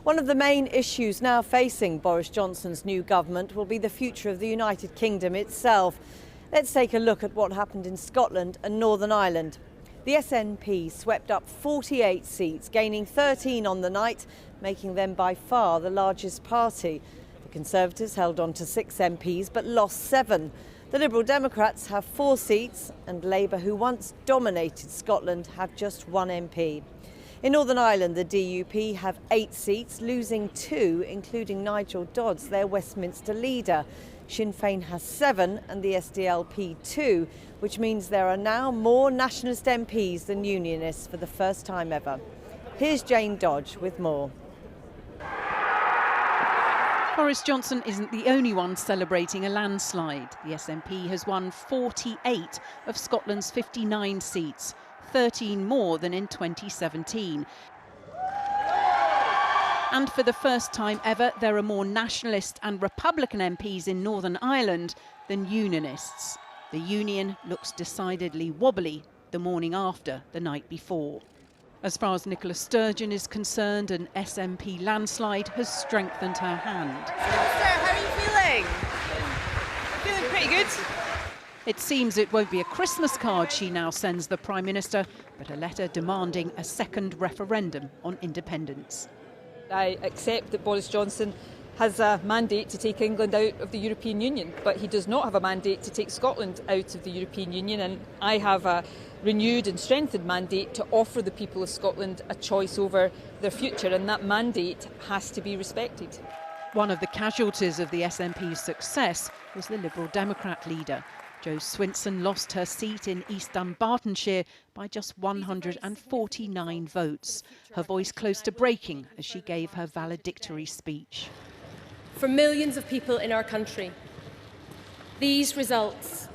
One of the main issues now facing Boris Johnson's new government will be the future of the United Kingdom itself. Let's take a look at what happened in Scotland and Northern Ireland. The SNP swept up 48 seats, gaining 13 on the night, making them by far the largest party. The Conservatives held on to 6 MPs but lost 7. The Liberal Democrats have 4 seats and Labour, who once dominated Scotland, have just 1 MP. In Northern Ireland, the DUP have 8 seats, losing 2, including Nigel Dodds, their Westminster leader. Sinn Féin has 7 and the SDLP 2, which means there are now more nationalist MPs than unionists for the first time ever. Here's Jane Dodge with more. Boris Johnson isn't the only one celebrating a landslide. The SNP has won 48 of Scotland's 59 seats, 13 more than in 2017. And for the first time ever, there are more nationalist and Republican MPs in Northern Ireland than unionists. The union looks decidedly wobbly the morning after the night before. As far as Nicola Sturgeon is concerned, an SNP landslide has strengthened her hand. How are you feeling? Feeling pretty good. It seems it won't be a Christmas card she now sends the Prime Minister, but a letter demanding a second referendum on independence. I accept that Boris Johnson has a mandate to take England out of the European Union, but he does not have a mandate to take Scotland out of the European Union, and I have a renewed and strengthened mandate to offer the people of Scotland a choice over their future, and that mandate has to be respected. One of the casualties of the SNP's success was the Liberal Democrat leader. Jo Swinson lost her seat in East Dunbartonshire by just 149 votes, her voice close to breaking as she gave her valedictory speech. For millions of people in our country, these results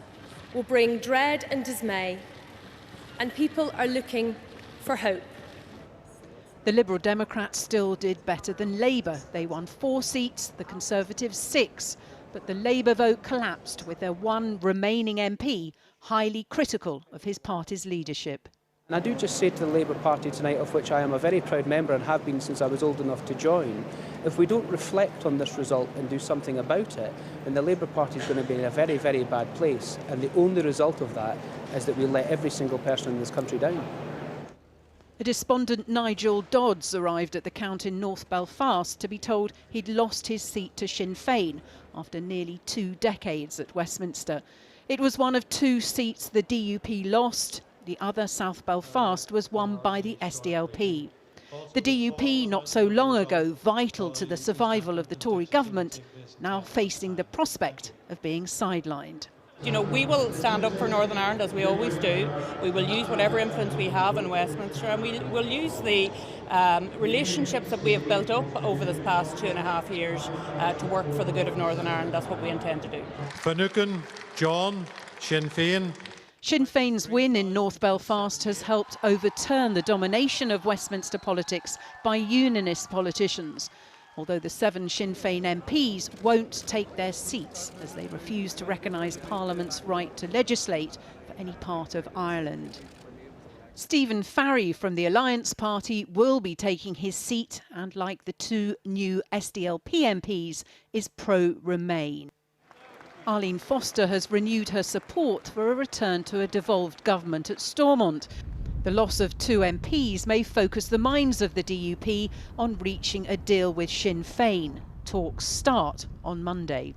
will bring dread and dismay, and people are looking for hope. The Liberal Democrats still did better than Labour. They won 4 seats, the Conservatives 6. But the Labour vote collapsed with their one remaining MP highly critical of his party's leadership. And I do just say to the Labour Party tonight, of which I am a very proud member and have been since I was old enough to join, if we don't reflect on this result and do something about it, then the Labour Party is going to be in a very, very bad place. And the only result of that is that we let every single person in this country down. A despondent Nigel Dodds arrived at the count in North Belfast to be told he'd lost his seat to Sinn Féin after nearly 2 decades at Westminster. It was one of 2 seats the DUP lost. The other, South Belfast, was won by the SDLP. The DUP, not so long ago vital to the survival of the Tory government, now facing the prospect of being sidelined. You know, we will stand up for Northern Ireland as we always do. We will use whatever influence we have in Westminster, and we will use the relationships that we have built up over this past 2.5 years to work for the good of Northern Ireland. That's what we intend to do. Finucane, John, Sinn Féin. Sinn Féin's win in North Belfast has helped overturn the domination of Westminster politics by unionist politicians, although the 7 Sinn Féin MPs won't take their seats as they refuse to recognise Parliament's right to legislate for any part of Ireland. Stephen Farry from the Alliance Party will be taking his seat and, like the 2 new SDLP MPs, is pro-Remain. Arlene Foster has renewed her support for a return to a devolved government at Stormont. The loss of 2 MPs may focus the minds of the DUP on reaching a deal with Sinn Féin. Talks start on Monday.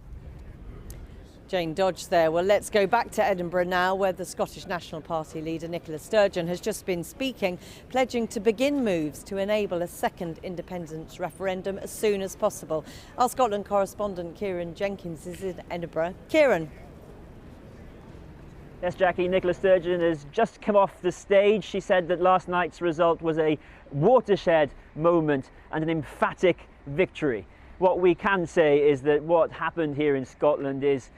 Jane Dodge there. Well, let's go back to Edinburgh now, where the Scottish National Party leader Nicola Sturgeon has just been speaking, pledging to begin moves to enable a second independence referendum as soon as possible. Our Scotland correspondent Kieran Jenkins is in Edinburgh. Kieran. Yes, Jackie, Nicola Sturgeon has just come off the stage. She said that last night's result was a watershed moment and an emphatic victory. What we can say is that what happened here in Scotland is,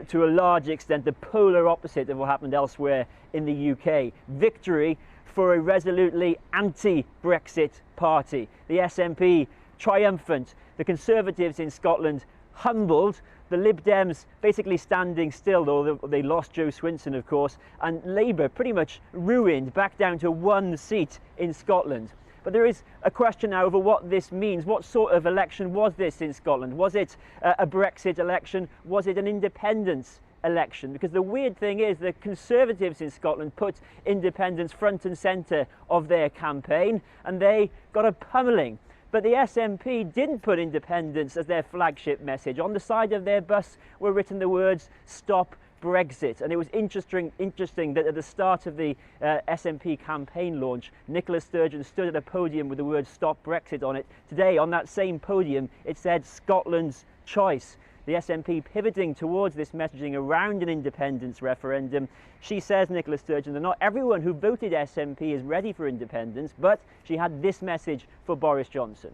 to a large extent, the polar opposite of what happened elsewhere in the UK. Victory for a resolutely anti-Brexit party. The SNP triumphant, the Conservatives in Scotland humbled, the Lib Dems basically standing still, though they lost Jo Swinson, of course, and Labour pretty much ruined, back down to 1 seat in Scotland. But there is a question now over what this means. What sort of election was this in Scotland? Was it a Brexit election? Was it an independence election? Because the weird thing is the Conservatives in Scotland put independence front and centre of their campaign, and they got a pummelling. But the SNP didn't put independence as their flagship message. On the side of their bus were written the words "Stop Brexit." And it was interesting that at the start of the SNP campaign launch, Nicola Sturgeon stood at a podium with the words "Stop Brexit" on it. Today, on that same podium, it said "Scotland's Choice." The SNP pivoting towards this messaging around an independence referendum. She says, Nicola Sturgeon, that not everyone who voted SNP is ready for independence, but she had this message for Boris Johnson.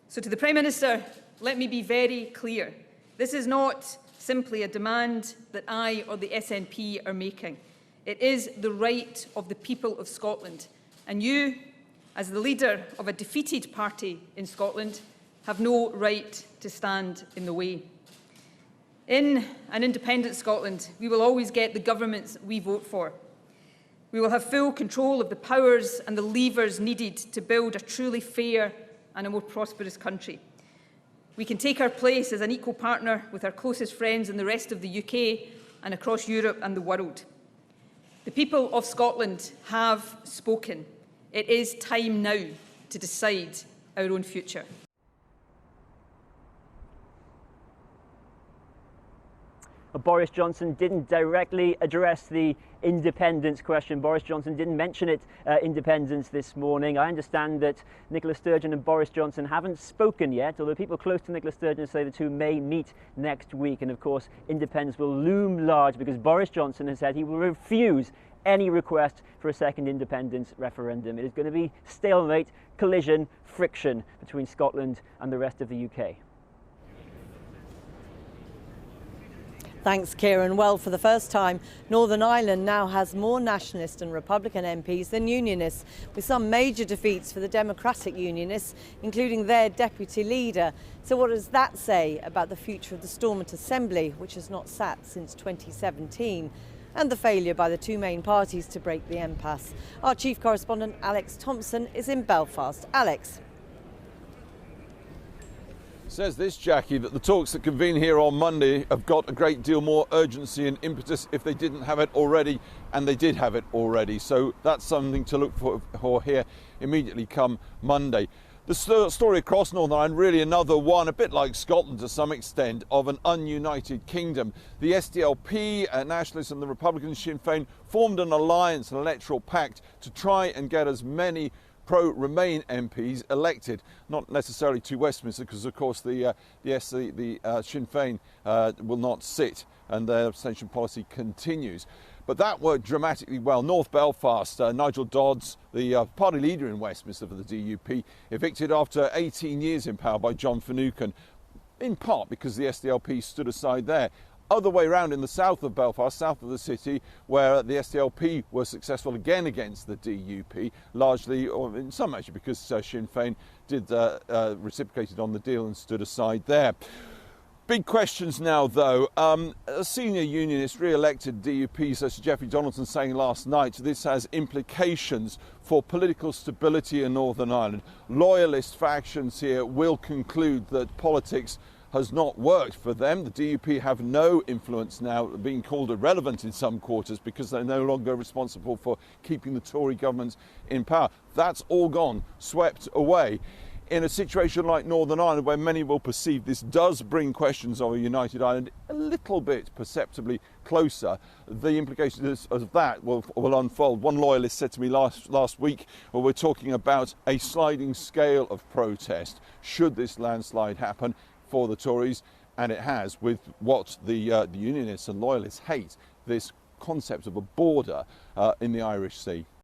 So to the Prime Minister, let me be very clear. This is not simply a demand that I or the SNP are making. It is the right of the people of Scotland. And you, as the leader of a defeated party in Scotland, have no right to stand in the way. In an independent Scotland, we will always get the governments we vote for. We will have full control of the powers and the levers needed to build a truly fair and a more prosperous country. We can take our place as an equal partner with our closest friends in the rest of the UK and across Europe and the world. The people of Scotland have spoken. It is time now to decide our own future. Boris Johnson didn't directly address the independence question. Boris Johnson didn't mention it, independence, this morning. I understand that Nicola Sturgeon and Boris Johnson haven't spoken yet, although people close to Nicola Sturgeon say the two may meet next week. And of course, independence will loom large because Boris Johnson has said he will refuse any request for a second independence referendum. It is going to be stalemate, collision, friction between Scotland and the rest of the UK. Thanks, Kieran. Well, for the first time, Northern Ireland now has more Nationalist and Republican MPs than Unionists, with some major defeats for the Democratic Unionists, including their deputy leader. So what does that say about the future of the Stormont Assembly, which has not sat since 2017, and the failure by the two main parties to break the impasse? Our chief correspondent, Alex Thompson, is in Belfast. Alex. Says this, Jackie, that the talks that convene here on Monday have got a great deal more urgency and impetus if they didn't have it already, and they did have it already. So that's something to look for here immediately come Monday. The story across Northern Ireland, really another one, a bit like Scotland to some extent, of an ununited kingdom. The SDLP, Nationalists and the Republicans, Sinn Féin, formed an alliance, an electoral pact, to try and get as many pro-Remain MPs elected, not necessarily to Westminster, because of course the Sinn Féin will not sit, and their abstention policy continues. But that worked dramatically well. North Belfast, Nigel Dodds, the party leader in Westminster for the DUP, evicted after 18 years in power by John Finucane, in part because the SDLP stood aside there. Other way around in the south of Belfast, south of the city, where the SDLP were successful again against the DUP, largely, or in some measure, because Sinn Féin did reciprocated on the deal and stood aside there. Big questions now, though. A senior unionist re-elected DUP, such as Geoffrey Donaldson, saying last night this has implications for political stability in Northern Ireland. Loyalist factions here will conclude that politics has not worked for them. The DUP have no influence now, being called irrelevant in some quarters because they're no longer responsible for keeping the Tory governments in power. That's all gone, swept away. In a situation like Northern Ireland, where many will perceive this does bring questions of a united Ireland a little bit perceptibly closer, the implications of that will unfold. One loyalist said to me last week, well, we're talking about a sliding scale of protest should this landslide happen for the Tories, and it has, with what the Unionists and Loyalists hate, this concept of a border in the Irish Sea.